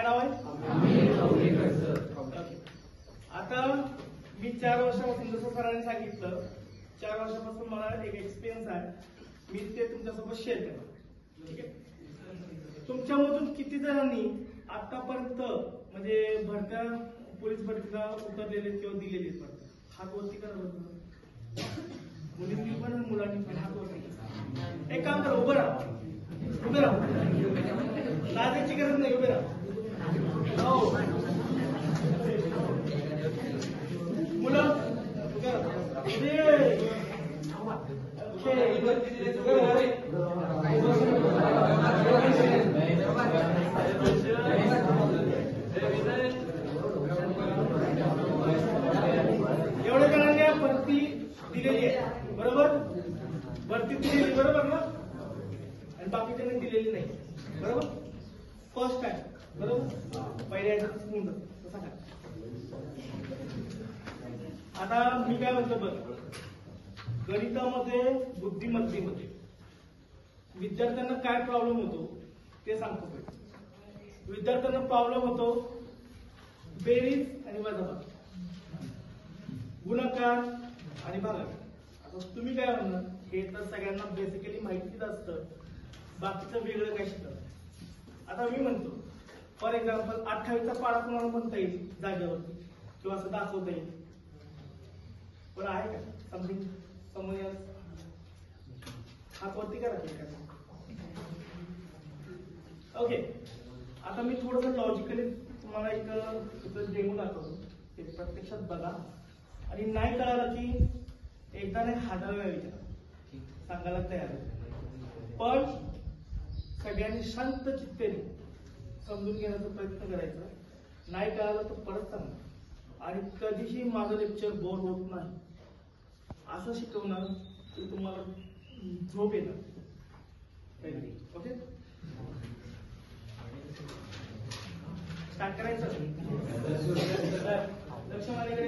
नाव आहे? आता मी 4 वर्षापासून, जसं सरांनी सांगितलं, 4 वर्षापासून मला एक एक्सपिरियन्स आहे. मी ते तुमच्यासोबत शेअर करतो. ठीक आहे? तुमच्यामधून किती जणांनी आतापर्यंत म्हणजे भरत्या पोलीस भरतीला उत्तर दिले किंवा दिलेले हात वरती करा. मुलींनी पण मुलांनी पण हात वरती. एक काम करा, उभं राहा. लाजायची गरज नाही, उभे राहा. मुलं एवढ्या जणांनी भरती दिलेली आहे, बरोबर? भरती दिलेली, बरोबर ना? आणि बाकीच्यांनी दिलेली नाही, बरोबर? फर्स्ट टाइम, बरोबर? पहिल्या तसा काय. आता मी काय म्हणतो बघ, गणितामध्ये, बुद्धिमत्तेमध्ये विद्यार्थ्यांना काय प्रॉब्लेम होतो ते सांगतो. विद्यार्थ्यांना प्रॉब्लेम होतो बेरीज आणि वजाबाकी, गुणाकार आणि भागाकार. आता तुम्ही काय म्हणणार, हे तर सगळ्यांना बेसिकली माहितीच असतं, बाकीचं वेगळं काय शिकत. आता मी म्हणतो फॉर एक्झाम्पल 28चा पाढा तुम्हाला म्हणता येईल जागेवरती किंवा असं दाखवता येईल, पण आहे का समथिंग समोर हात वरती करा. ओके, आता मी थोडंसं लॉजिकली तुम्हाला एक डेमो दाखवतो. ते प्रत्यक्षात बघा आणि नाही कळालं की एकदा नाही हाताला विचारा, सांगायला तयार आहे. पण सगळ्यांनी शांत चित्तेने समजून घेण्याचा प्रयत्न करायचा. नाही कळालं तर परत सांगा. आणि कधीही माझं लेक्चर बोर होत नाही. असं शिकवणार की तुम्हाला झोप येणार. ओके, स्टार्ट करायचं. लक्ष माझ्याकडे.